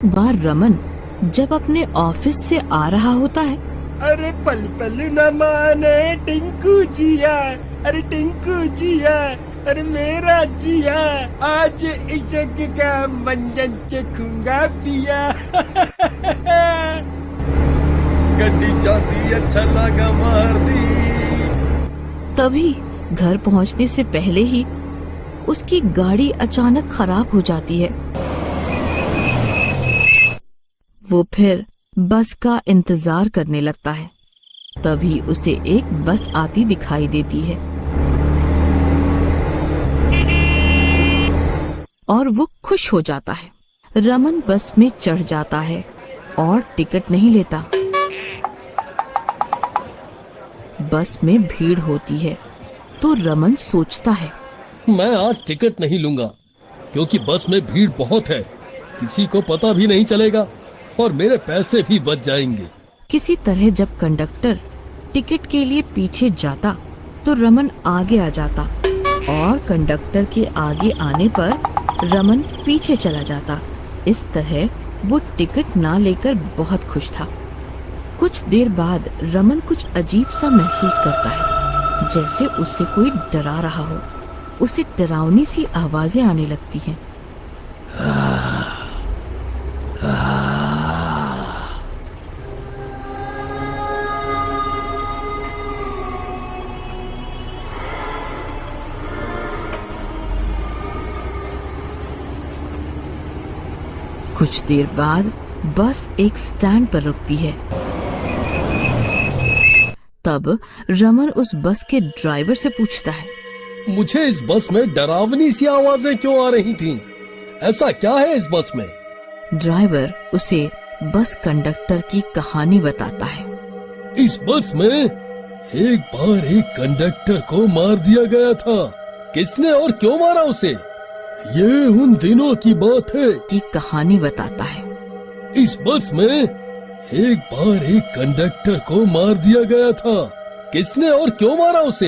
बार रमन जब अपने ऑफिस से आ रहा होता है, अरे पल पल न माने टिंकू जिया, अरे टिंकू जिया, अरे मेरा जिया, आज इश्क का मंजन चखूंगा पिया। गड्डी जाती अच्छा लगा मार दी। तभी घर पहुंचने से पहले ही उसकी गाड़ी अचानक खराब हो जाती है। वो फिर बस का इंतजार करने लगता है। तभी उसे एक बस आती दिखाई देती है और वो खुश हो जाता है। रमन बस में चढ़ जाता है और टिकट नहीं लेता। बस में भीड़ होती है तो रमन सोचता है, मैं आज टिकट नहीं लूंगा क्योंकि बस में भीड़ बहुत है, किसी को पता भी नहीं चलेगा और मेरे पैसे भी बच जाएंगे। किसी तरह जब कंडक्टर टिकट के लिए पीछे जाता तो रमन आगे आ जाता और कंडक्टर के आगे आने पर रमन पीछे चला जाता। इस तरह वो टिकट ना लेकर बहुत खुश था। कुछ देर बाद रमन कुछ अजीब सा महसूस करता है, जैसे उससे कोई डरा रहा हो। उसे डरावनी सी आवाजें आने लगती हैं। कुछ देर बाद बस एक स्टैंड पर रुकती है। तब रमन उस बस के ड्राइवर से पूछता है, मुझे इस बस में डरावनी सी आवाजें क्यों आ रही थीं? ऐसा क्या है इस बस में? ड्राइवर उसे बस कंडक्टर की कहानी बताता है। इस बस में एक बार एक कंडक्टर को मार दिया गया था। किसने और क्यों मारा उसे? ये उन दिनों की बात है की कहानी बताता है। इस बस में एक बार एक कंडक्टर को मार दिया गया था। किसने और क्यों मारा उसे?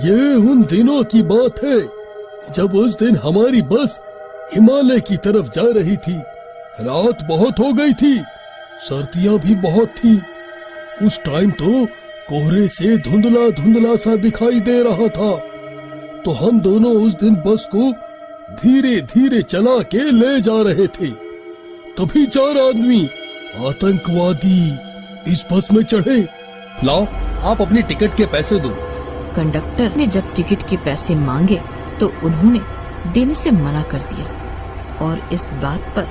ये उन दिनों की बात है जब उस दिन हमारी बस हिमालय की तरफ जा रही थी। रात बहुत हो गई थी, सर्दियां भी बहुत थी। उस टाइम तो कोहरे से धुंधला धुंधला सा दिखाई दे रहा था। तो हम दोनों उस दिन बस को धीरे धीरे चला के ले जा रहे थे। तभी 4 आदमी आतंकवादी इस बस में चढ़े। लाओ, आप अपनी टिकट के पैसे दो। कंडक्टर ने जब टिकट के पैसे मांगे तो उन्होंने देने से मना कर दिया और इस बात पर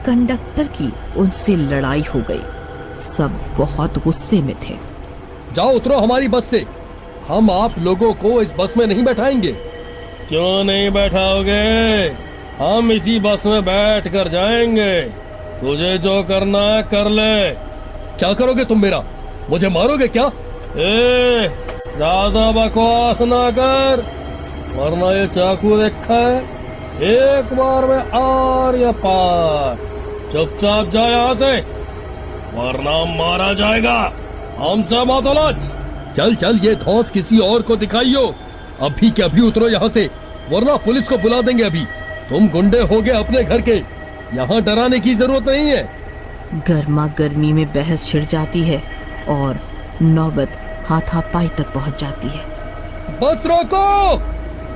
कंडक्टर की उनसे लड़ाई हो गई। सब बहुत गुस्से में थे। जाओ उतरो हमारी बस से, हम आप लोगों को इस बस में नहीं बैठाएंगे। क्यों नहीं बैठाओगे? हम इसी बस में बैठ कर जाएंगे। तुझे जो करना है कर ले। क्या करोगे तुम मेरा? मुझे मारोगे क्या? ज्यादा बकवास ना कर, वरना ये चाकू देखा है, एक बार में आर या पार। चुपचाप जा यहाँ से, वरना मारा जाएगा। हमसे मत उलझ। चल चल, ये धौंस किसी और को दिखाइयो। अभी के अभी उतरो यहाँ से, वरना पुलिस को बुला देंगे। अभी तुम गुंडे हो गए अपने घर के, यहाँ डराने की जरूरत नहीं है। गर्मा गर्मी में बहस छिड़ जाती है और नौबत हाथापाई तक पहुंच जाती है। बस रोको,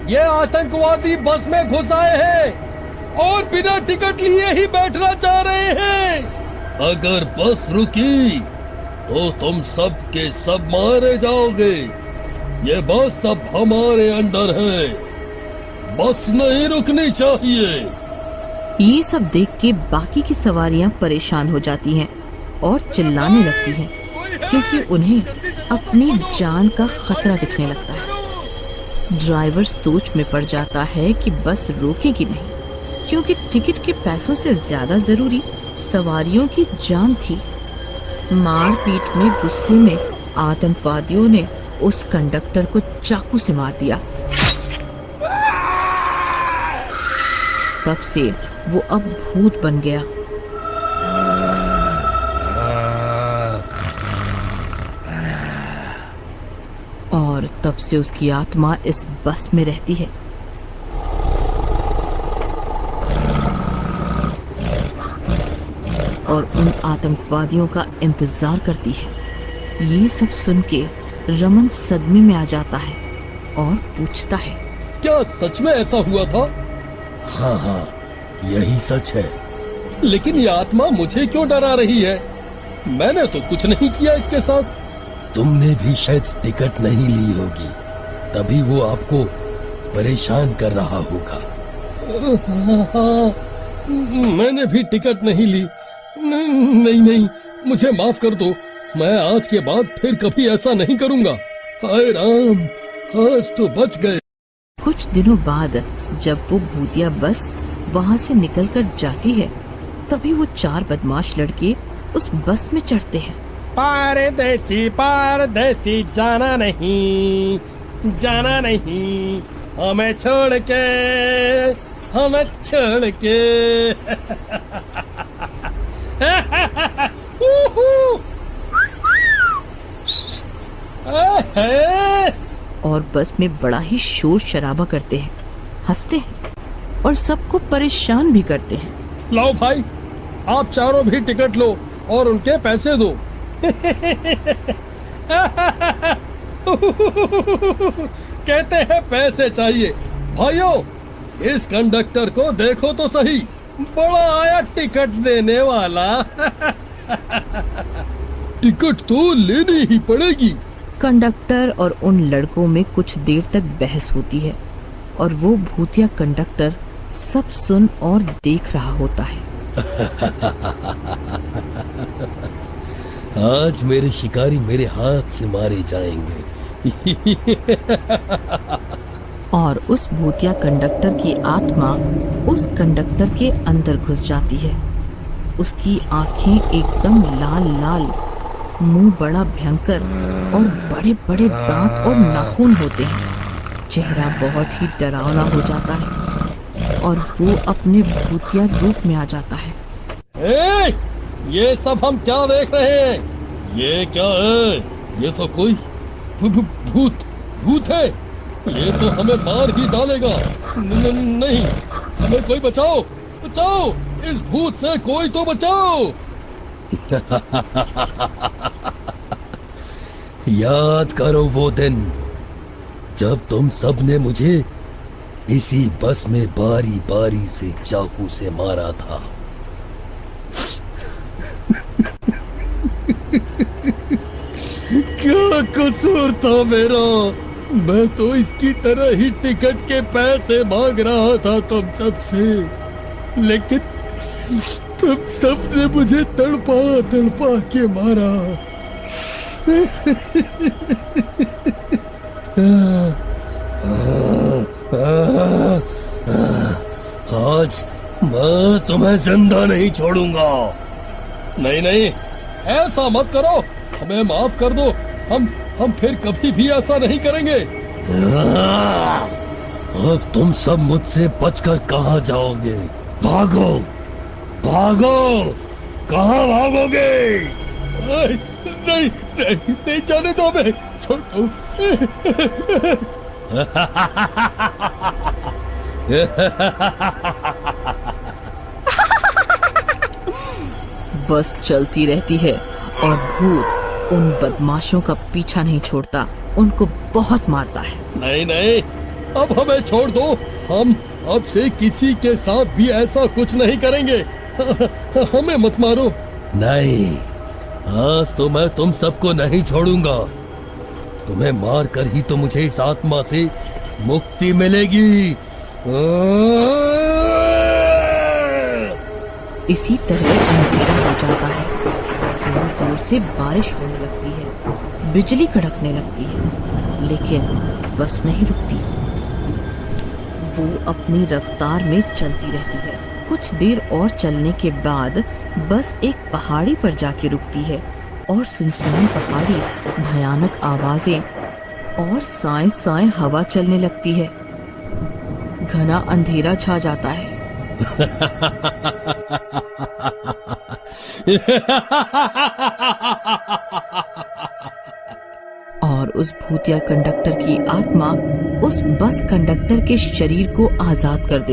ये आतंकवादी बस में घुस आए हैं और बिना टिकट लिए ही बैठना चाह रहे हैं। अगर बस रुकी तो तुम सब के सब मारे जाओगे। ये बस अब हमारे अंडर है, बस नहीं रुकनी चाहिए। ये सब देख के बाकी की सवारियां परेशान हो जाती हैं और चिल्लाने लगती हैं, क्योंकि उन्हें अपनी जान का खतरा दिखने लगता है। ड्राइवर सोच में पड़ जाता है कि बस रोकेगी नहीं, क्योंकि टिकट के पैसों से ज्यादा जरूरी सवारियों की जान थी। मारपीट में गुस्से में आतंकवादियों ने उस कंडक्टर को चाकू से मार दिया। तब से वो अब भूत बन गया। और तब से उसकी आत्मा इस बस में रहती है। और उन आतंकवादियों का इंतजार करती है। ये सब सुन के रमन सदमे में आ जाता है और पूछता है, क्या सच में ऐसा हुआ था? हाँ हाँ, यही सच है। लेकिन ये आत्मा मुझे क्यों डरा रही है? मैंने तो कुछ नहीं किया इसके साथ। तुमने भी शायद टिकट नहीं ली होगी, तभी वो आपको परेशान कर रहा होगा। मैंने भी टिकट नहीं ली। नहीं नहीं, मुझे माफ कर दो। मैं आज के बाद फिर कभी ऐसा नहीं करूंगा। हाय राम, आज तो बच गए। कुछ दिनों बाद जब वो भूतिया बस वहाँ से निकलकर जाती है, तभी वो 4 बदमाश लड़के उस बस में चढ़ते हैं। पारदेसी जाना नहीं, जाना नहीं, हमें छोड़ के, हमें छोड़ के। और बस में बड़ा ही शोर शराबा करते हैं, हंसते हैं और सबको परेशान भी करते हैं। लाओ भाई, आप चारों भी टिकट लो और उनके पैसे दो। कहते हैं पैसे चाहिए। भाइयों, इस कंडक्टर को देखो तो सही, बड़ा आया टिकट देने वाला। टिकट तो लेनी ही पड़ेगी। कंडक्टर और उन लड़कों में कुछ देर तक बहस होती है और वो भूतिया कंडक्टर सब सुन और देख रहा होता है। आज मेरे शिकारी मेरे हाथ से मारे जाएंगे। और उस भूतिया कंडक्टर की आत्मा उस कंडक्टर के अंदर घुस जाती है। उसकी आंखें एकदम लाल लाल, मुंह बड़ा भयंकर और बड़े बड़े दांत और नाखून होते हैं। चेहरा बहुत ही डरावना हो जाता है और वो अपने भूतिया रूप में आ जाता है। ये सब हम क्या देख रहे हैं? ये क्या है? ये तो कोई भूत है। ये तो हमें मार ही डालेगा। नहीं, हमें कोई बचाओ, बचाओ, इस भूत से कोई तो बचाओ। याद करो वो दिन जब तुम सबने मुझे इसी बस में बारी बारी से चाकू से मारा था। क्या कसूर था मेरा? मैं तो इसकी तरह ही टिकट के पैसे मांग रहा था तुम सबसे, लेकिन तुम सबने मुझे तड़पा तड़पा के मारा। आज मैं तुम्हें जिंदा नहीं छोड़ूंगा। नहीं नहीं, ऐसा मत करो, हमें माफ कर दो। हम फिर कभी भी ऐसा नहीं करेंगे। अब तुम सब मुझसे बचकर कहाँ जाओगे? भागो, भागो, कहाँ भागोगे? नहीं नहीं नहीं, जाने दो, हमें छोड़ दो। बस चलती रहती है और भूत उन बदमाशों का पीछा नहीं छोड़ता, उनको बहुत मारता है। नहीं नहीं, अब हमें छोड़ दो। हम अब से किसी के साथ भी ऐसा कुछ नहीं करेंगे। हमें मत मारो। नहीं, आज तो मैं तुम सबको नहीं छोड़ूंगा। तुम्हें मार कर ही तो मुझे इस आत्मा से मुक्ति मिलेगी। इसी तरह अंधेरा हो जाता है। जोर जोर से बारिश होने लगती है, बिजली कड़कने लगती है, लेकिन बस नहीं रुकती। वो अपनी रफ्तार में चलती रहती है। कुछ देर और चलने के बाद बस एक पहाड़ी पर जाके रुकती है और सुनसान पहाड़ी, भयानक आवाजें और साए साए हवा चलने लगती है। घना अंधेरा छा जाता है। और उस भूतिया कंडक्टर की आत्मा उस बस कंडक्टर के शरीर को आजाद कर देती